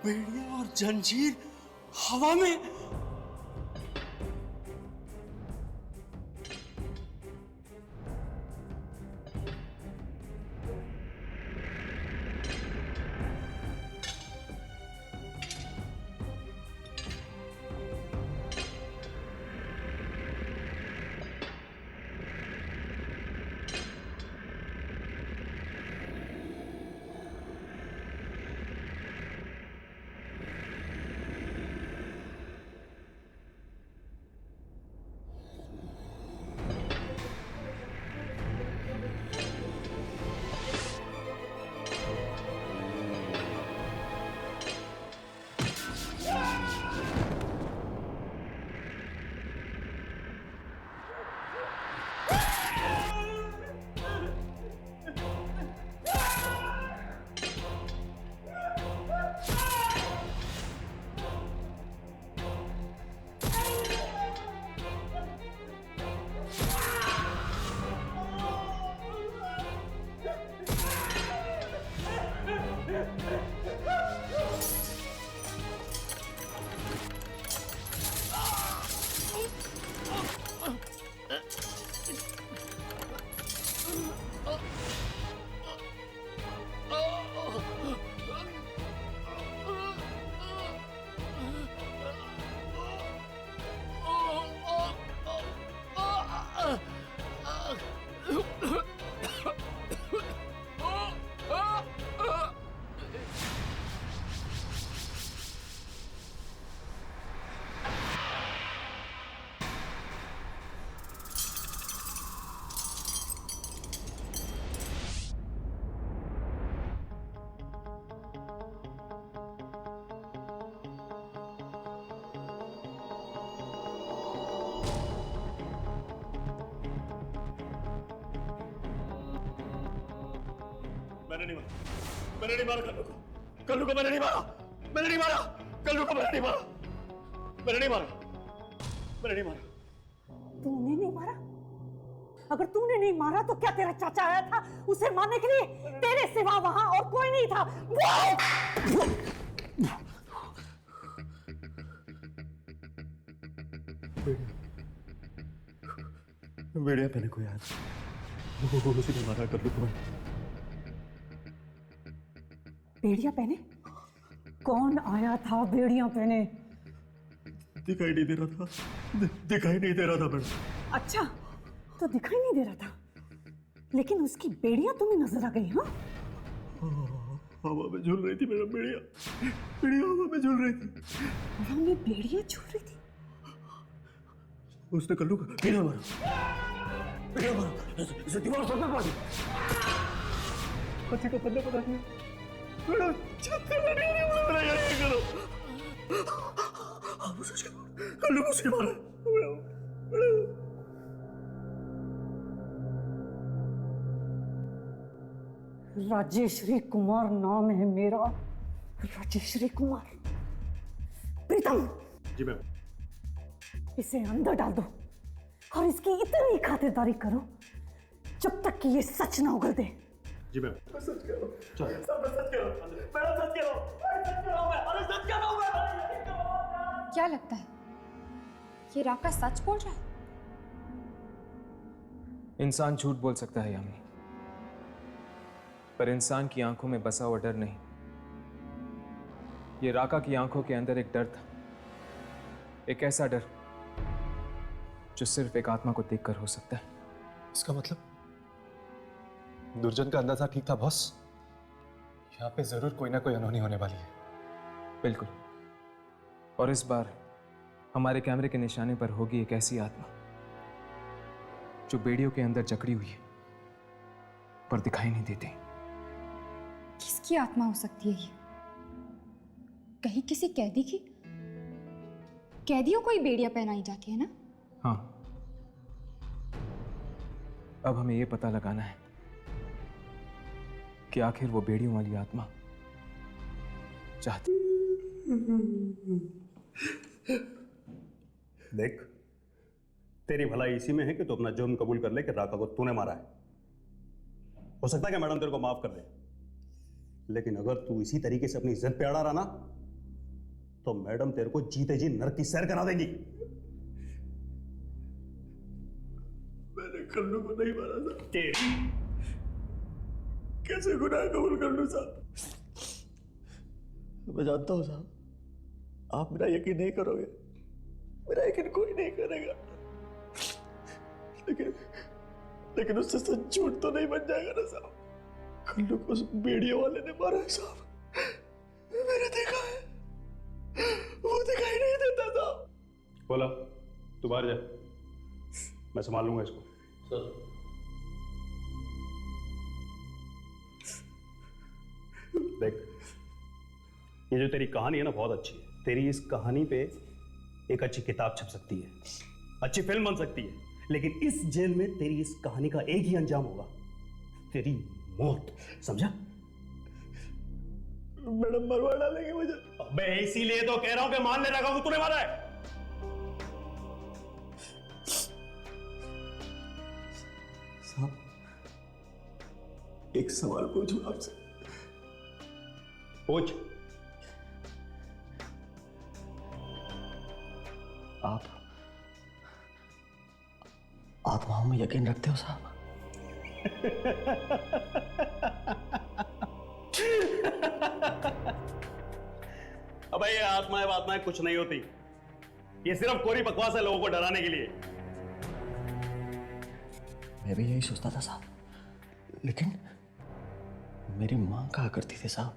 बेड़िया और जंजीर हवा में। मैंने नहीं मारा कल्लू को मैंने नहीं मारा कल्लू को मैंने नहीं मारा तूने नहीं मारा? अगर तूने नहीं मारा तो क्या तेरा चाचा आया था उसे मारने के लिए? तेरे सिवा वहां और कोई नहीं था। बेड़िया पहने को याद, उसी ने मारा कल्लू को। बेड़िया पहने? कौन आया था बेड़िया पहने? दिखाई नहीं दे रहा था मैडम। अच्छा, तो दिखाई नहीं दे रहा था, लेकिन उसकी बेड़िया तुम्हें नजर आ गई? हाँ, हवा में झूल रही थी मैडम। बेड़िया हवा में झूल रही थी। हवा में बेड़िया झूल रही थी? उसने कल्लू को बेड़िया मारा, इसे दीवार से मार दी। को पन्ने पता नहीं मैडम, कल्लू को मारा। राजेश्वरी कुमार नाम है मेरा, राजेश्वरी कुमार। प्रीतम जी मैम। इसे अंदर डाल दो और इसकी इतनी खातिरदारी करो जब तक कि ये सच ना उगल दे। जी मैम। सच कह रहा हूं, सच कह रहा हूं मैडम, सच कह रहा हूं मैं। क्या लगता है ये राका सच बोल रहा है? इंसान झूठ बोल सकता है यामिनी, पर इंसान की आंखों में बसा हुआ डर नहीं। ये राका की आंखों के अंदर एक डर था, एक ऐसा डर जो सिर्फ एक आत्मा को देखकर हो सकता है। इसका मतलब दुर्जन का अंदाजा ठीक था बॉस। यहाँ पे जरूर कोई ना कोई अनहोनी होने वाली है। बिल्कुल, और इस बार हमारे कैमरे के निशाने पर होगी एक ऐसी आत्मा जो बेड़ियों के अंदर जकड़ी हुई है पर दिखाई नहीं देती। किसकी आत्मा हो सकती है ये? कहीं किसी कैदी की? कैदियों को ही बेड़ियां पहनाई जाती है ना? हाँ, अब हमें यह पता लगाना है कि आखिर वो बेड़ियों वाली आत्मा चाहती। देख, तेरी भलाई इसी में है कि तू अपना जुर्म कबूल कर ले कि राका को तूने मारा है। हो सकता है कि मैडम तेरे को माफ कर दे, लेकिन अगर तू इसी तरीके से अपनी इज्जत पे अड़ा रहा ना तो मैडम तेरे को जीते जी नरक की सैर करा देंगी। मैंने कल्लू को नहीं मारा था। कैसे गुनाह कबूल कर लूं साहब? मैं जानता हूं साहब, आप मेरा यकीन नहीं करोगे, मेरा यकीन कोई नहीं करेगा, लेकिन उससे सच झूठ तो नहीं बन जाएगा ना साहब। कल्लू को उस बेड़ियों वाले ने मारा है साहब, मैंने देखा है, वो दिखाई नहीं देता साहब। बोला तू बाहर जा, मैं संभाल लूंगा इसको। सर देख, ये जो तेरी कहानी है ना बहुत अच्छी है। तेरी इस कहानी पे एक अच्छी किताब छप सकती है, अच्छी फिल्म बन सकती है, लेकिन इस जेल में तेरी इस कहानी का एक ही अंजाम होगा, तेरी मौत। समझा? मैडम मरवा डालेंगे मुझे। मैं इसीलिए तो कह रहा हूं कि मान ले रखा हूं तूने मारा है। साहब एक सवाल पूछूं आपसे? पूछ। आप आत्माओं में यकीन रखते हो साहब? अबे ये आत्माएं कुछ नहीं होती, ये सिर्फ कोरी बकवास है लोगों को डराने के लिए। मैं भी यही सोचता था साहब, लेकिन मेरी मां कहा करती थी साहब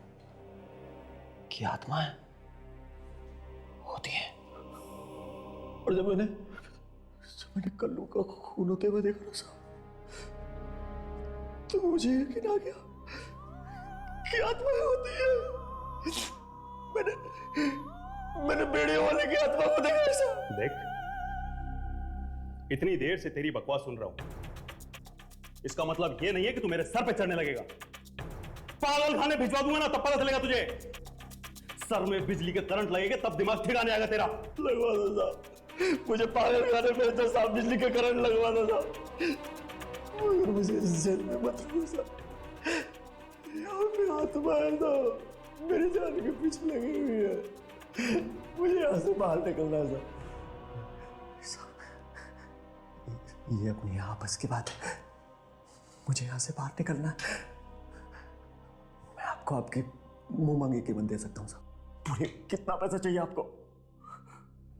कि आत्माएं होती हैं। और जब मैंने कल्लू का खून होते हुए देखा ना साहब, तो मुझे यकीन आ गया कि आत्माएं होती हैं। मैंने बेड़ियों वाले की आत्मा को देखा साहब। देख, इतनी देर से तेरी बकवास सुन रहा हूं, इसका मतलब ये नहीं है कि तू मेरे सर पे चढ़ने लगेगा। पागल खाने भिजवा दूंगा ना, तब पता चलेगा तुझे। सर में बिजली के करंट लगेगा तब दिमाग ठिकाने आएगा तेरा। लगवा दो साहब, मुझे पागल खाने में तो साहब बिजली के करंट लगवा दो साहब, मगर मुझे इस जेल में मत रखो साहब। यहाँ पे आत्मा है तो मेरी जान के पीछे लगी हुई है, मुझे यहाँ से बाहर निकलना है साहब। ये अपनी आपस की बात है, मुझे यहाँ से बाहर निकलना है। मैं आपको आपकी मुंह मांगी कीमत दे सकता हूँ साहब। पूरे कितना पैसा चाहिए आपको?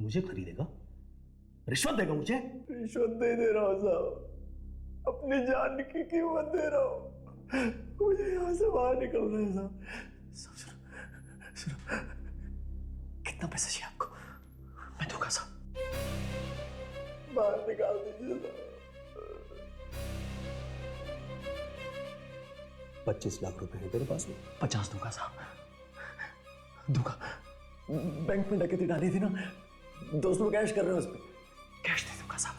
मुझे खरीदेगा? रिश्वत देगा मुझे? रिश्वत नहीं दे रहा हूँ साहब, अपनी जान की कीमत दे रहा हूँ। मुझे यहाँ से बाहर निकलना है साहब। सुनो, कितना पैसा चाहिए आपको? मैं दूंगा साहब, बाहर निकाल दीजिए साहब। 25 लाख रुपए हैं तेरे पास में? 50 दूंगा साहब, दूंगा। बैंक में डकैती डाली थी ना, 200 कैश कर रहे हैं उस पर, कैश दे दूंगा साहब,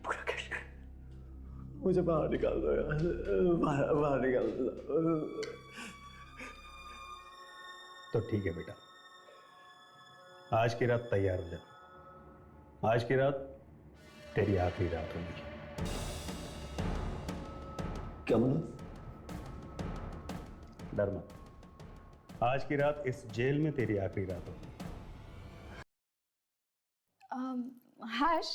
पूरा कैश। मुझे बाहर निकाल दो यहाँ से, बाहर निकाल दो। तो ठीक है बेटा, आज की रात तैयार हो जा। आज की रात तेरी आखिरी रात होगी। क्या मतलब? डर मत, आज की रात इस जेल में तेरी आखिरी रात होगी। हर्ष,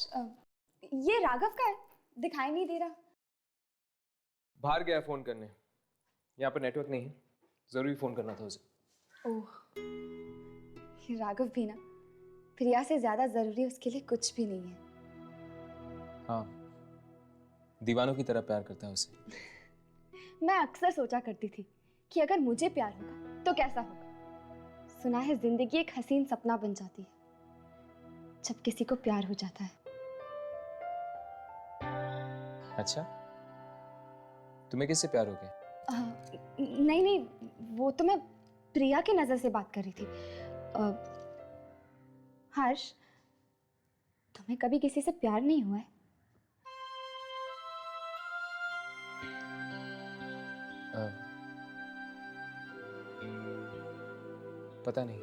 ये राघव का है, दिखाई नहीं दे रहा। बाहर गया फोन करने, यहाँ पर नेटवर्क नहीं है, जरूरी फोन करना था उसे। ओह, ये राघव भी ना प्रिया से ज्यादा जरूरी उसके लिए कुछ भी नहीं है। हाँ, दीवानों की तरह प्यार करता है उसे। मैं अक्सर सोचा करती थी कि अगर मुझे प्यार होगा तो कैसा होगा। सुना है जिंदगी एक हसीन सपना बन जाती है जब किसी को प्यार हो जाता है। अच्छा, तुम्हें किससे प्यार हो गया? नहीं नहीं, वो तो मैं प्रिया की नजर से बात कर रही थी। हर्ष, तुम्हें कभी किसी से प्यार नहीं हुआ है? पता नहीं।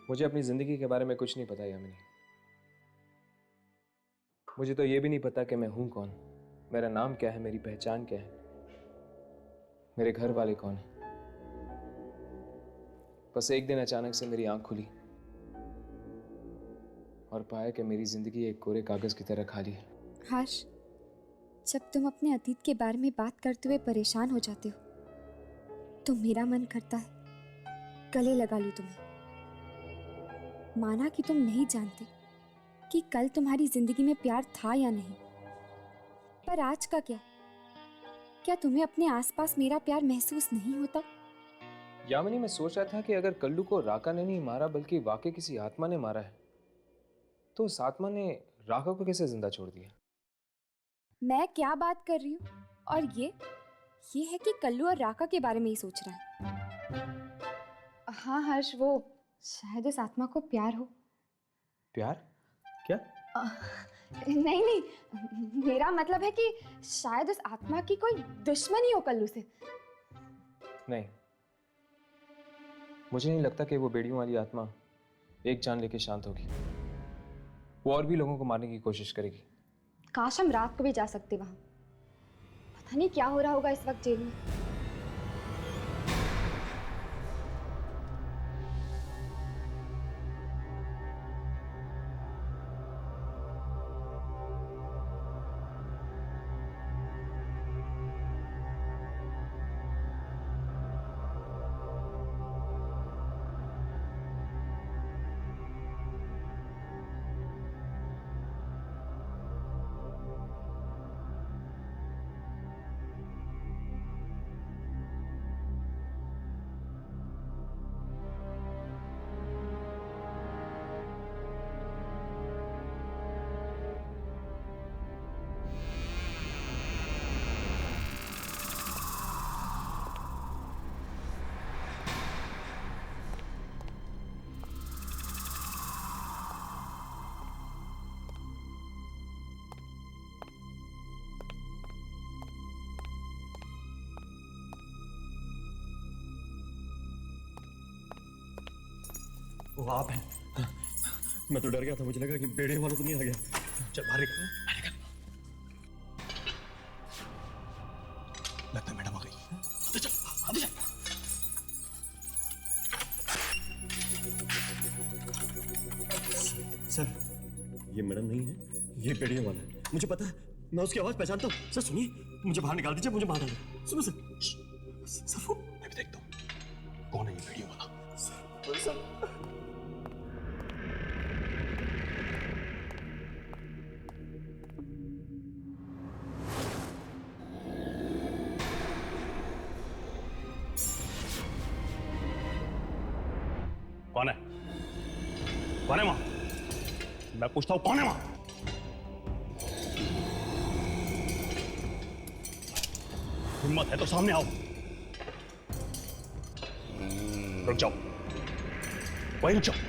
मुझे अपनी जिंदगी के बारे में कुछ नहीं पता यामिनी। मुझे तो ये भी नहीं पता कि मैं हूं कौन, मेरा नाम क्या है, मेरी पहचान क्या है, मेरे घर वाले कौन है। बस एक दिन अचानक से मेरी आंख खुली और पाया कि मेरी जिंदगी एक कोरे कागज की तरह खाली है। हर्ष, जब तुम अपने अतीत के बारे में बात करते हुए परेशान हो जाते हो तो मेरा मन करता है गले लगा लूं तुम्हें। माना कि तुम नहीं जानते कि कल तुम्हारी जिंदगी में प्यार था या नहीं, पर आज का क्या तुम्हें अपने आसपास मेरा प्यार महसूस नहीं होता? यामिनी, मैं सोच रहा था कि अगर कल्लू को राका ने नहीं मारा बल्कि वाकई किसी आत्मा ने मारा है तो उस आत्मा ने राका को कैसे जिंदा छोड़ दिया? मैं क्या बात कर रही हूँ, और ये है कि कल्लू और राका के बारे में ही सोच रहा है। हाँ हर्ष, वो शायद उस आत्मा को प्यार हो। प्यार? क्या? नहीं नहीं, मेरा मतलब है कि शायद उस आत्मा की कोई दुश्मनी हो कल्लू से। नहीं, मुझे नहीं लगता कि वो बेड़ियों वाली आत्मा एक जान लेके शांत होगी। वो और भी लोगों को मारने की कोशिश करेगी। काश हम रात को भी जा सकते वहां। पता नहीं क्या हो रहा होगा इस वक्त जेल में। वो आप हैं? मैं तो डर गया था, मुझे लगा कि बेड़े वाला तो नहीं आ गया। चल बाहर निकल। लगता है मैडम आ गई। आते चल, आते चल। सर, ये मैडम नहीं है, ये बेड़े वाला है। मुझे पता है, मैं उसकी आवाज पहचानता हूँ। सर सुनिए, मुझे बाहर निकाल दीजिए, मुझे बाहर डाल दीजिए। सुनो सर, वो मैं भी देखता हूँ कौन है ये बेड़े वाला। सर कौन है? कौन है वहां? मैं पूछता हूं कौन है वहां? हिम्मत है तो सामने आओ। रुक जाओ, वहीं रुक जाओ।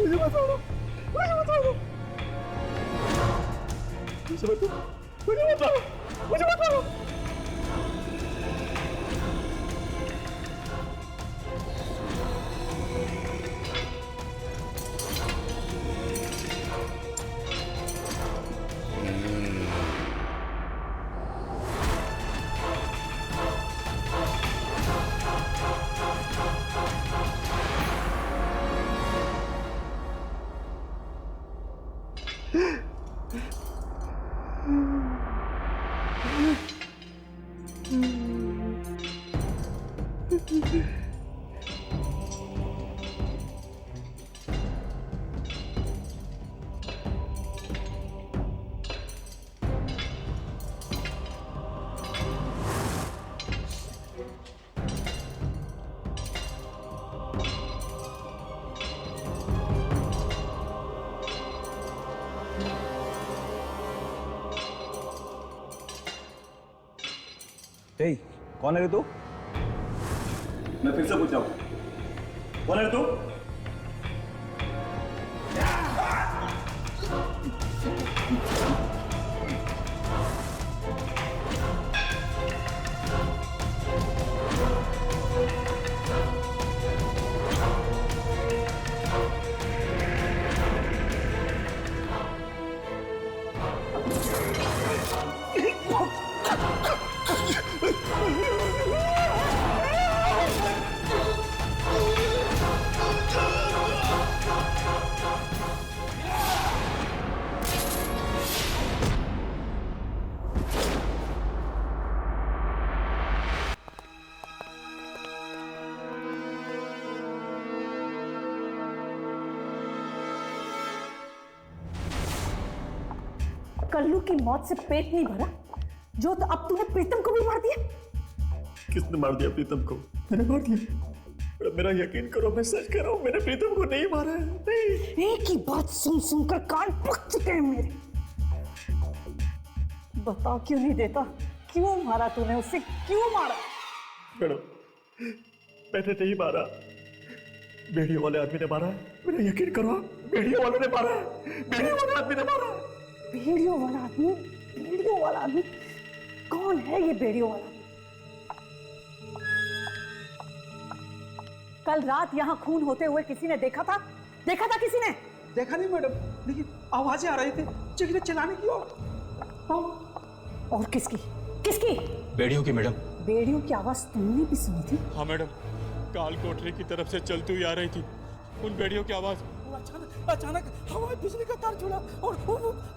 मुझे मत मारो, मुझे मत मारो, मुझे मत मारो, मुझे मत मारो, मुझे मत मारो। हे, कौन है रे तू? मैं फिर से पूछ रहा हूँ, कौन है रे तू? कल्लू की मौत से पेट नहीं भरा जो तो अब तूने प्रीतम को भी मार दिया। किसने मार दिया प्रीतम को? मैंने मार दिया। मेरा यकीन करो, मैं सच कह रहा हूँ, मैंने प्रीतम को नहीं मारा है। नहीं। एक ही बात सुन सुनकर कान पक चुके हैं मेरे। बता क्यों नहीं देता? क्यों मारा तूने उसे? क्यों मारा? मैडम, मैंने नहीं मारा, बेड़ियों वाले आदमी ने मारा है। मेरा यकीन करो, बेड़ियों वाले ने मारा है, बेड़ियों वाले आदमी ने मारा है। बेड़ियों वाला आदमी? बेड़ियों वाला आदमी कौन है? ये बेड़ियों वाला कल रात यहाँ खून होते हुए किसी ने देखा था? देखा था किसी ने? देखा नहीं मैडम, लेकिन आवाजें आ रही थी चिल्लाने की। और किसकी? किसकी? बेड़ियों की मैडम। बेड़ियों की आवाज तुमने भी सुनी थी? हाँ मैडम, काल कोठरी की तरफ से चलती हुई आ रही थी उन बेड़ियों की आवाज। अचानक हवाई बिजली का तार जुड़ा और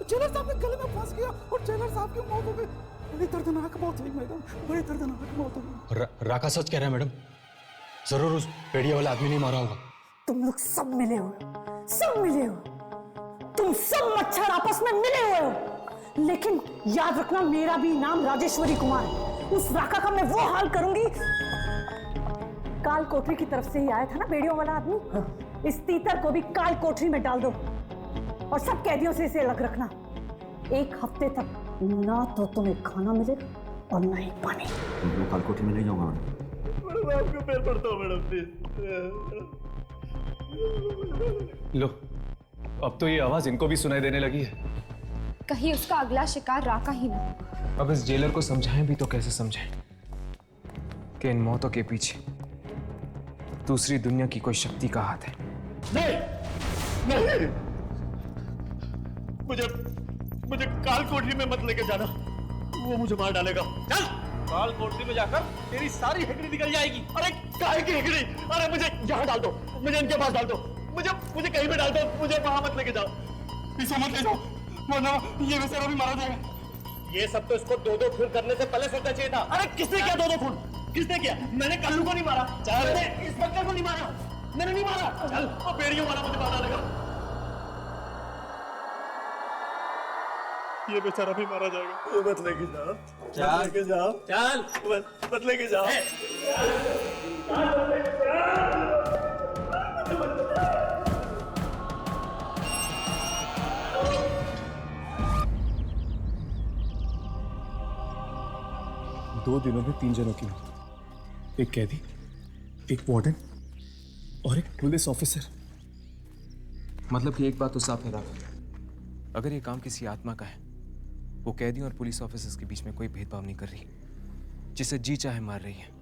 जेलर साहब के गले में फंस गया और जेलर साहब की मौत हो गई। बड़ी दर्दनाक मौत हुई मैडम, बड़ी दर्दनाक मौत हुई। राका सच कह रहा है मैडम, जरूर उस बेड़िया वाला आदमी नहीं मारा होगा। तुम लोग सब मिले हो, सब मिले हो, तुम सब मच्छर आपस में मिले हुए हो। लेकिन याद रखना, मेरा भी नाम राजेश्वरी कुमार है। उस राका का मैं वो हाल करूंगी। काल कोठरी की तरफ से ही आया था ना बेड़ियों वाला आदमी? इस तीतर को भी काल कोठरी में डाल दो और सब कैदियों से इसे अलग रखना। 1 हफ्ते तक ना तो तुम्हें खाना मिलेगा और ना ही पानी। मैं काल कोठरी में नहीं जाऊंगा मैडम, आपको पैर पड़ता हूँ मैडम, प्लीज। लो, अब तो ये आवाज इनको भी सुनाई देने लगी है। कहीं उसका अगला शिकार राका ही ना। अब इस जेलर को समझाएं भी तो कैसे समझाएं कि इन मौतों के पीछे दूसरी दुनिया की कोई शक्ति का हाथ है। नहीं, नहीं, मुझे काल कोठरी में मत लेके जाना, वो मुझे मार डालेगा। चल, काल कोठरी में जाकर तेरी सारी हेकड़ी निकल जाएगी। अरे काहे की हेकड़ी? अरे मुझे यहाँ डाल दो, मुझे इनके पास डाल दो, मुझे कहीं भी डाल दो, मुझे वहां मत लेके जाओ। इसे मत ले जाओ, वरना ये बेचारा भी मारा जाएगा। ये सब तो इसको 2-2 खून करने से पहले सोचना चाहिए था। अरे किसने किया 2-2 खून? किसने किया? मैंने कल्लू को नहीं मारा, मैंने इंस्पेक्टर को नहीं मारा, मैंने नहीं मारा। चल, वो बेड़ियों वाला मुझे मार डालेगा। ये बेचारा भी मारा जाएगा। ये मत लेके जाओ, मत लेके जाओ, चल, मत लेके जाओ। दो दिनों में 3 जनों की मौत, एक कैदी, एक वार्डन और एक पुलिस ऑफिसर। मतलब कि एक बात तो साफ है राघव, अगर ये काम किसी आत्मा का है, वो कैदियों और पुलिस ऑफिसर्स के बीच में कोई भेदभाव नहीं कर रही, जिसे जी चाहे मार रही है।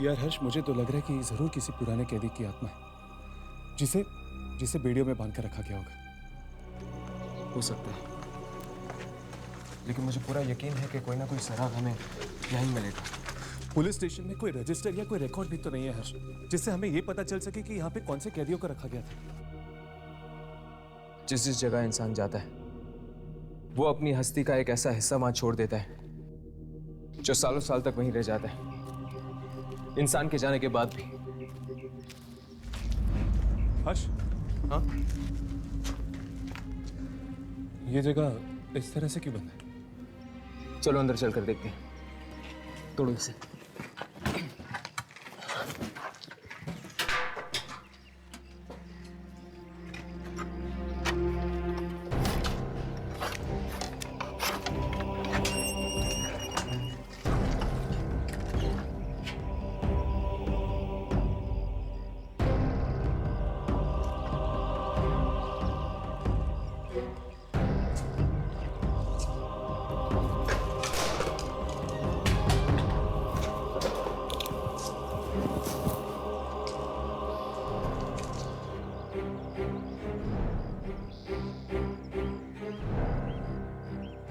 यार हर्ष, मुझे तो लग रहा है कि जरूर किसी पुराने कैदी की आत्मा है, जिसे बेड़ियों में बांध कर रखा गया होगा। हो सकता है, लेकिन मुझे पूरा यकीन है कि कोई ना कोई सराग हमें यहीं मिलेगा। पुलिस स्टेशन में कोई रजिस्टर या कोई रिकॉर्ड भी तो नहीं है हर्ष, जिससे हमें यह पता चल सके कि यहाँ पे कौन से कैदियों को रखा गया था। जिस जिस जगह इंसान जाता है, वो अपनी हस्ती का एक ऐसा हिस्सा वहां छोड़ देता है जो सालों साल तक वहीं रह जाता है, इंसान के जाने के बाद भी। हर्ष, हाँ, ये जगह इस तरह से क्यों बंद है? चलो अंदर चलकर देखते हैं। तोड़ो इसे।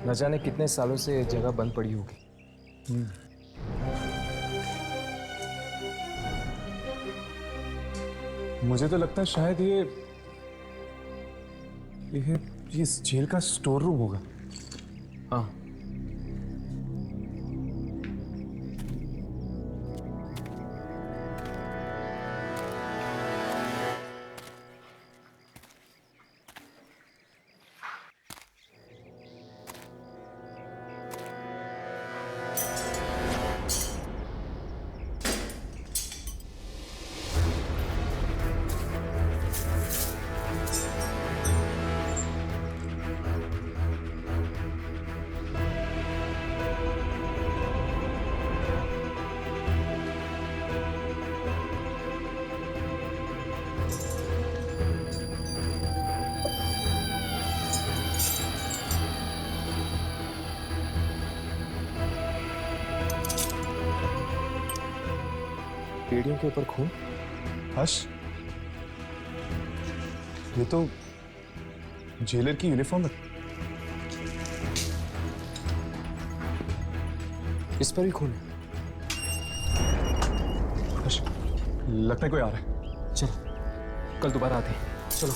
न जाने कितने सालों से ये जगह बंद पड़ी होगी। मुझे तो लगता है शायद ये इस जेल का स्टोर रूम होगा। हाँ, पेड़ियों के ऊपर खून। हर्ष, ये तो जेलर की यूनिफॉर्म है। इस पर भी खून है। हर्ष, लगता है कोई आ रहा है। चलो, कल दोबारा आते हैं। चलो।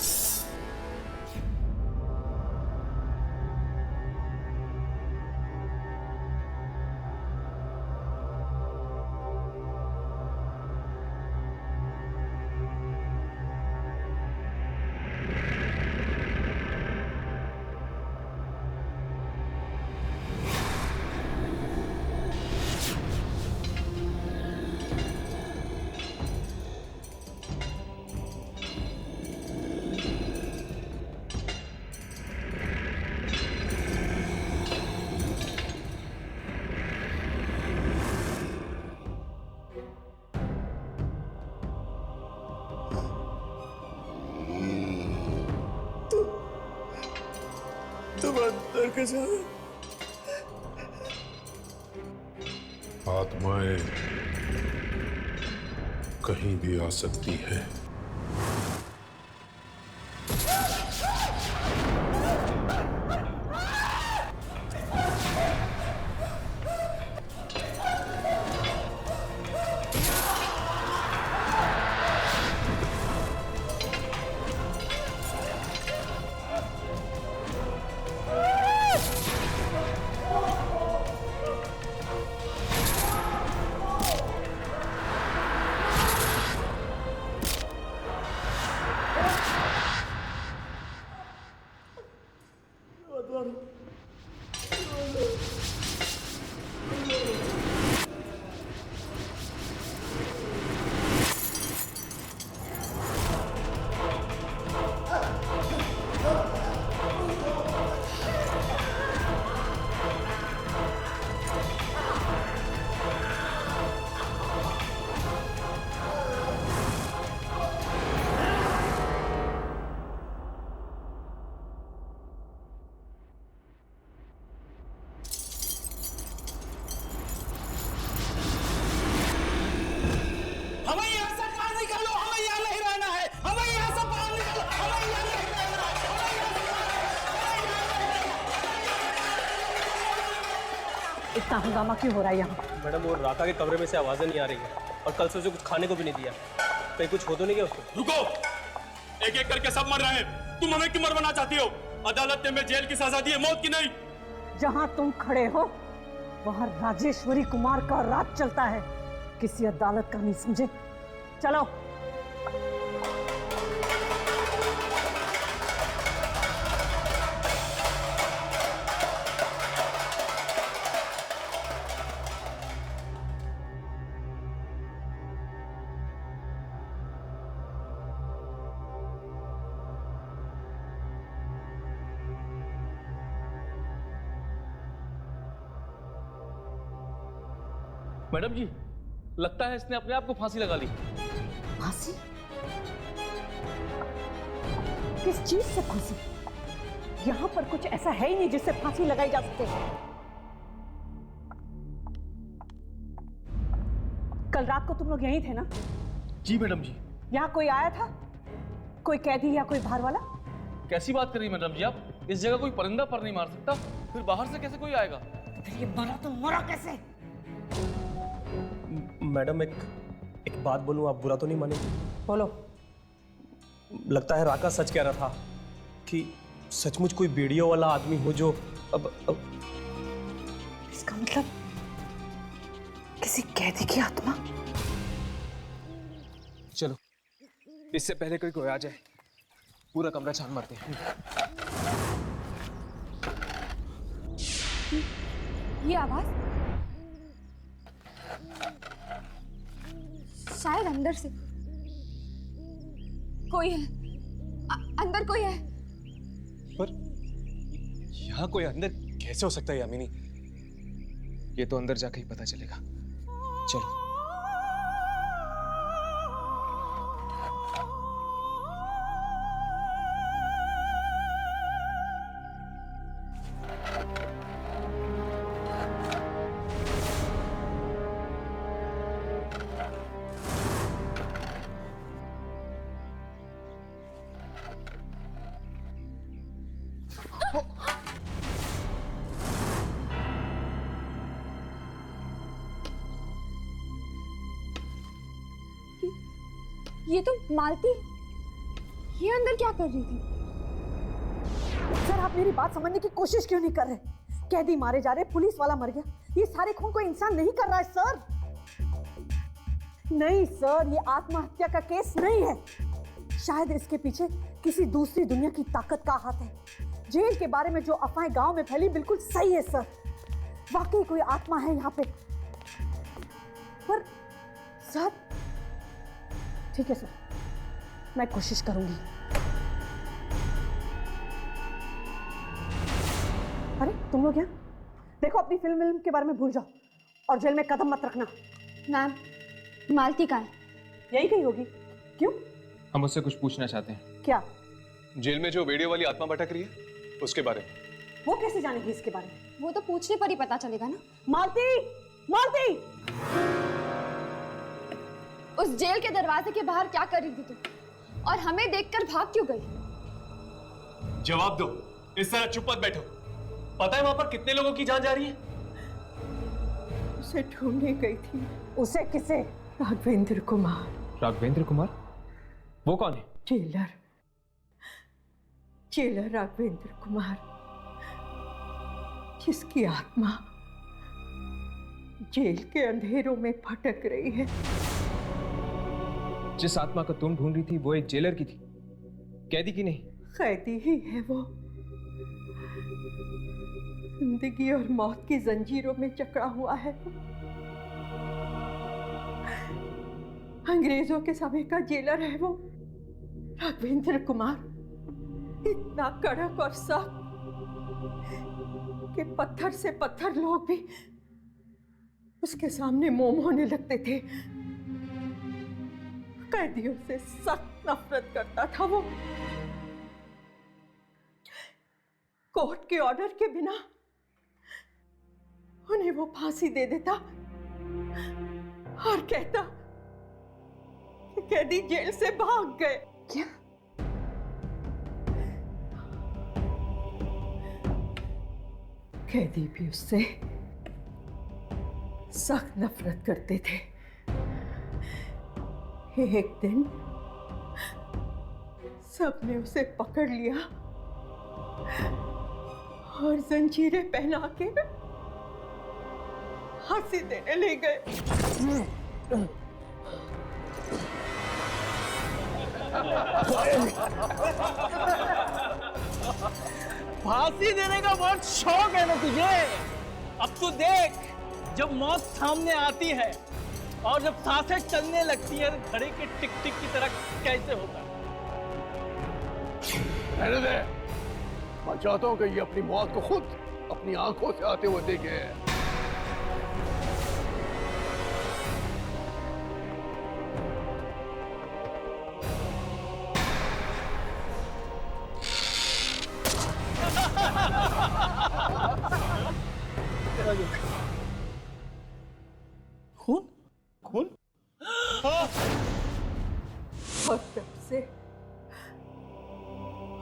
तुम अंदर कैसे आ गए? आत्माएं कहीं भी आ सकती हैं। इतना हंगामा क्यों हो रहा है यहाँ? मैडम वो राका के कमरे में से आवाजें नहीं आ रही है और कल से उसे कुछ खाने को भी नहीं दिया। कहीं कुछ हो तो नहीं गया उसको? रुको, एक एक करके सब मर रहे हैं, तुम हमें क्यों मरवाना चाहती हो? अदालत ने हमें जेल की सजा दी है, मौत की नहीं। जहाँ तुम खड़े हो वहाँ राजेश्वरी कुमार का राज चलता है, किसी अदालत का नहीं, समझे? चलो। मैडम जी, लगता है इसने अपने आप को फांसी लगा ली। फांसी? किस चीज से फांसी? यहाँ पर कुछ ऐसा है ही नहीं जिससे फांसी लगाई जा सके। कल रात को तुम लोग यहीं थे ना? जी मैडम जी। यहाँ कोई आया था? कोई कैदी या कोई बाहर वाला? कैसी बात कर रही मैडम जी आप? इस जगह कोई परिंदा पर नहीं मार सकता, फिर बाहर से कैसे कोई आएगा? तो फिर ये मरा तो मरा कैसे? मैडम एक बात बोलूं, आप बुरा तो नहीं मानेंगे? बोलो। लगता है राका सच कह रहा था कि सचमुच कोई वीडियो वाला आदमी हो जो अब इसका मतलब किसी कैदी की आत्मा? चलो, इससे पहले कोई आ जाए पूरा कमरा छान मारते हैं। ये आवाज शायद अंदर से कोई है। अंदर कोई है। पर यहाँ कोई अंदर कैसे हो सकता है यामिनी? ये तो अंदर जाके ही पता चलेगा। चलो। ये तो मालती, ये अंदर क्या कर रही थी? सर, आप मेरी बात समझने की कोशिश क्यों नहीं कर रहे? कैदी मारे जा रहे, पुलिस वाला मर गया, ये सारे खून कोई इंसान नहीं कर रहा है सर। नहीं सर, ये आत्महत्या का केस नहीं है। शायद इसके पीछे किसी दूसरी दुनिया की ताकत का हाथ है। जेल के बारे में जो अफवाहें गांव में फैली बिल्कुल सही है सर। वाकई कोई आत्मा है यहाँ पे। पर सर, ठीक है सर, मैं कोशिश करूंगी। अरे तुम लोग यहाँ देखो, अपनी फिल्म के बारे में भूल जाओ और जेल में कदम मत रखना। मैम, मालती कहाँ है? यही कहीं होगी। क्यों? हम उससे कुछ पूछना चाहते हैं। क्या? जेल में जो वीडियो वाली आत्मा भटक रही है उसके बारे में। वो कैसे जानेगी इसके बारे में? वो तो पूछने पर ही पता चलेगा ना। मालती, मालती! उस जेल के दरवाजे के बाहर क्या कर रही थी तुम? और हमें देखकर भाग क्यों गई? जवाब दो, इस तरह चुप मत बैठो। पता है वहां पर कितने लोगों की जान जा रही है? उसे ढूंढने गई थी। उसे किसे? राघवेंद्र कुमार। राघवेंद्र कुमार? वो कौन है? जेलर राघवेंद्र कुमार, जिसकी आत्मा जेल के अंधेरों में भटक रही है। जिस आत्मा को तुम ढूंढ रही थी वो एक जेलर की थी, कैदी की नहीं। कैदी ही है वो। जिंदगी और मौत की जंजीरों में जकड़ा हुआ है। अंग्रेजों के समय का जेलर है वो राघवेंद्र कुमार। इतना कड़क और सख्त कि पत्थर से पत्थर लोग भी उसके सामने मोम होने लगते थे। कैदियों से सख्त नफरत करता था वो। कोर्ट के ऑर्डर के बिना उन्हें वो फांसी दे देता और कहता कि कैदी जेल से भाग गए। क्या? कैदी भी उससे सख्त नफरत करते थे। एक दिन सबने उसे पकड़ लिया और जंजीरें पहना के फांसी देने ले गए। फांसी देने का बहुत शौक है ना तुझे। अब तू देख, जब मौत सामने आती है और जब सांसें चलने लगती है तो घड़ी के टिक टिक की तरह कैसे होता है। रहने दे, मैं चाहता हूं कि ये अपनी मौत को खुद अपनी आंखों से आते हुए देखे। खून खून और तब से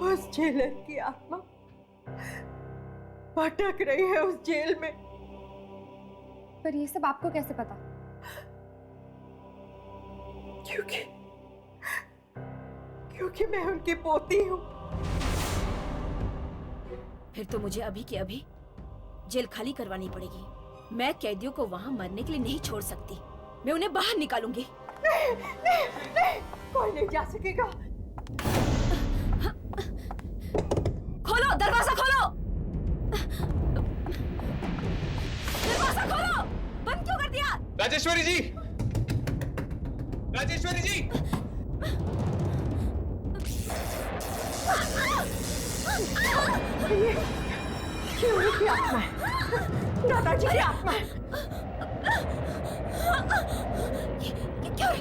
उस जेलर की आत्मा भटक रही है उस जेल में। पर ये सब आपको कैसे पता? क्योंकि मैं उनकी पोती हूँ। फिर तो मुझे अभी के अभी जेल खाली करवानी पड़ेगी। मैं कैदियों को वहाँ मरने के लिए नहीं छोड़ सकती। मैं उन्हें बाहर निकालूंगी। नहीं, नहीं, नहीं, कोई नहीं जा सकेगा। खोलो, दरवाजा खोलो। दरवाजा खोलो। बंद क्यों कर दिया? राजेश्वरी जी, राजेश्वरी जी। ये उनकी आत्मा है, दादाजी की आत्मा है। क्या है?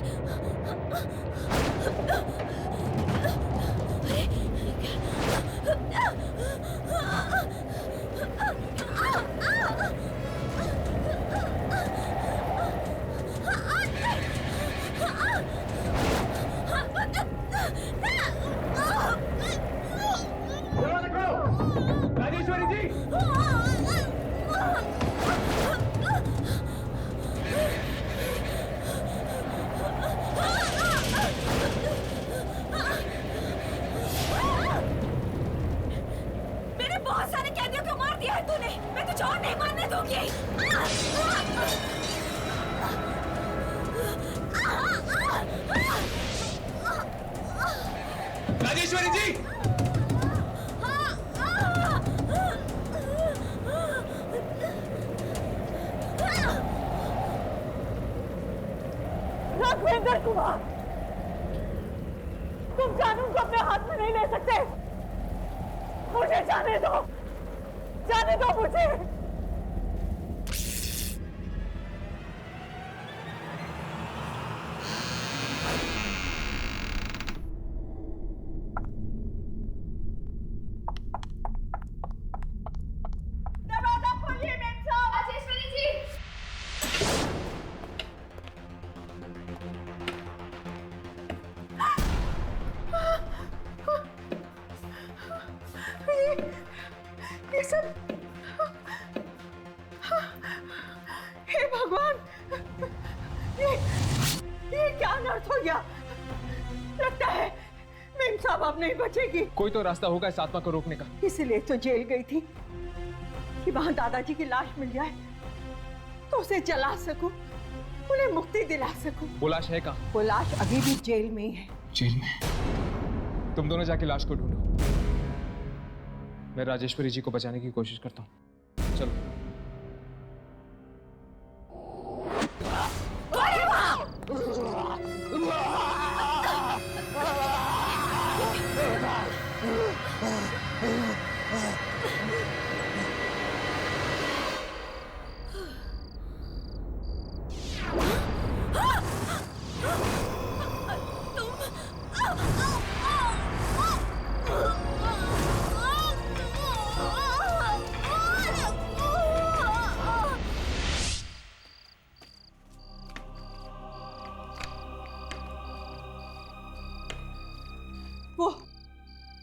राजेश्वरी जी, मैंने बहुत सारे कैदियों को मार दिया है तूने। मैं तुझे और नहीं मारने दूंगी। राजेश्वरी जी। राघवेंद्र कुमार, तुम कानून को अपने हाथ में नहीं ले सकते। मुझे जाने दो मुझे। दरवाजा खोलिए मेम साहब। राजेश्वरी जी। ये सब, हे भगवान, ये क्या अनर्थ हो गया? लगता है मेम साहब अब नहीं बचेगी। कोई तो रास्ता होगा इस आत्मा को रोकने का। इसलिए तो जेल गई थी कि वहां दादाजी की लाश मिल जाए तो उसे जला सकूं, उन्हें मुक्ति दिला सकूं। वो लाश है कहाँ? वो लाश अभी भी जेल में ही है। जेल में? तुम दोनों जाके लाश को ढूंढो। मैं राजेश्वरी जी को बचाने की कोशिश करता हूँ। चलो।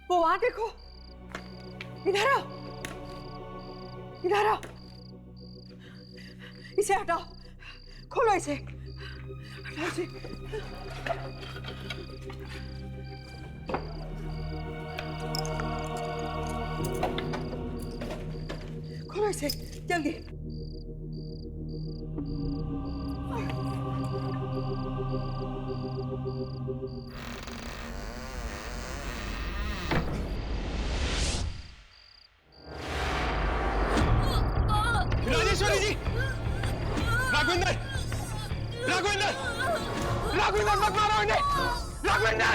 वो वहां देखो, इधर आओ, इधर आओ, इसे हटाओ, खोलो इसे, हटाओ इसे। खोलो इसे जल्दी। राजेश्वरी जी, राघवेंद्र, राघवेंद्र, राघवेंद्र मत मारो इन्हें, राघवेंद्र।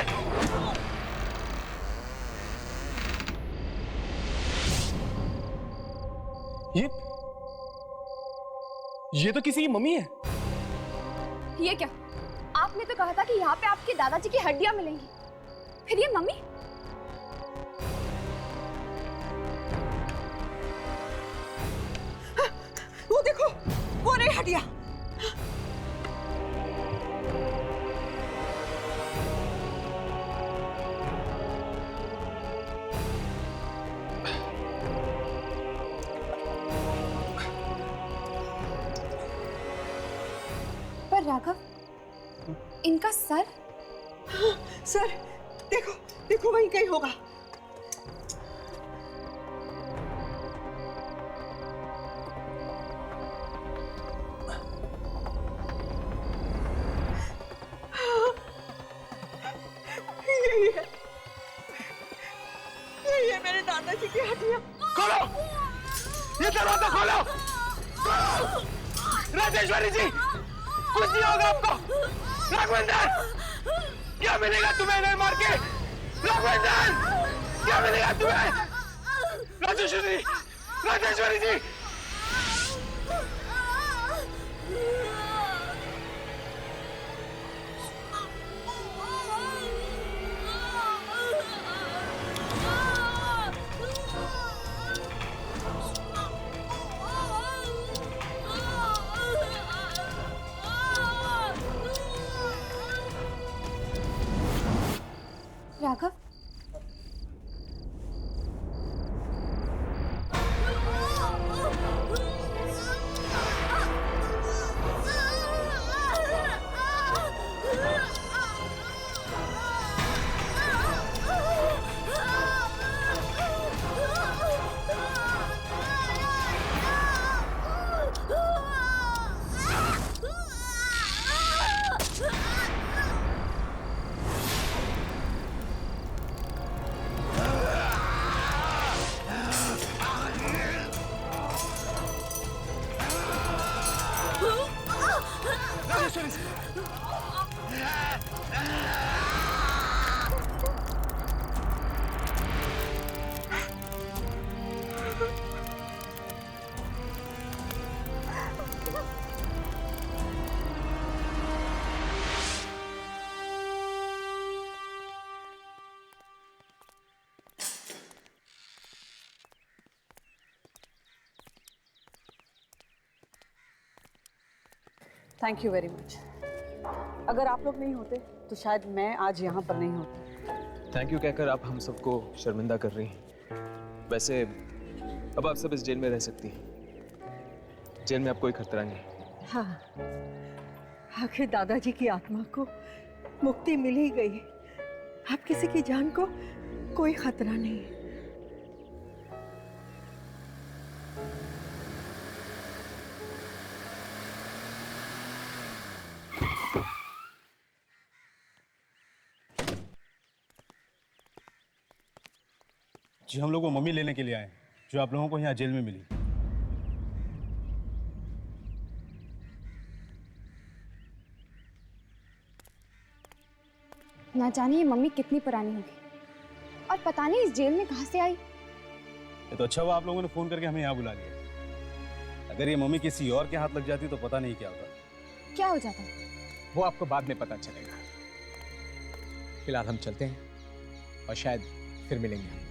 ये तो किसी की मम्मी है। ये क्या? आपने तो कहा था कि यहाँ पे आपके दादाजी की हड्डियां मिलेंगी, फिर ये मम्मी? वो देखो, वो रही हड्डियां। पर राघव, इनका सर? हाँ, सर देखो, देखो वहीं कहीं होगा। यही है, यही है मेरे दादाजी की हड्डियां। खोलो, ये दरवाजा खोलो, राजेश्वरी जी, कुछ नहीं होगा आपको। राघवेंद्र, क्या मिलेगा तुम्हें इन्हें मार के? राघवेंद्र, क्या मिलेगा तुम्हें? Rajeshwari, Rajeshwari ji. Raghav, thank you very much. अगर आप लोग नहीं होते तो शायद मैं आज यहाँ पर नहीं होती। थैंक यू कहकर आप हम सबको शर्मिंदा कर रही हैं। वैसे अब आप सब इस जेल में रह सकती हैं। जेल में अब कोई खतरा नहीं। हाँ, आखिर दादाजी की आत्मा को मुक्ति मिल ही गई। अब किसी की जान को कोई खतरा नहीं है। जी, हम लोग वो मम्मी लेने के लिए आए जो आप लोगों को यहाँ जेल में मिली। ना जाने ये मम्मी कितनी पुरानी होगी और पता नहीं इस जेल में कहां से आई। ये तो अच्छा हुआ आप लोगों ने फोन करके हमें यहाँ बुला लिया। अगर ये मम्मी किसी और के हाथ लग जाती तो पता नहीं क्या होता। क्या हो जाता? वो आपको बाद में पता चलेगा। फिलहाल हम चलते हैं और शायद फिर मिलेंगे।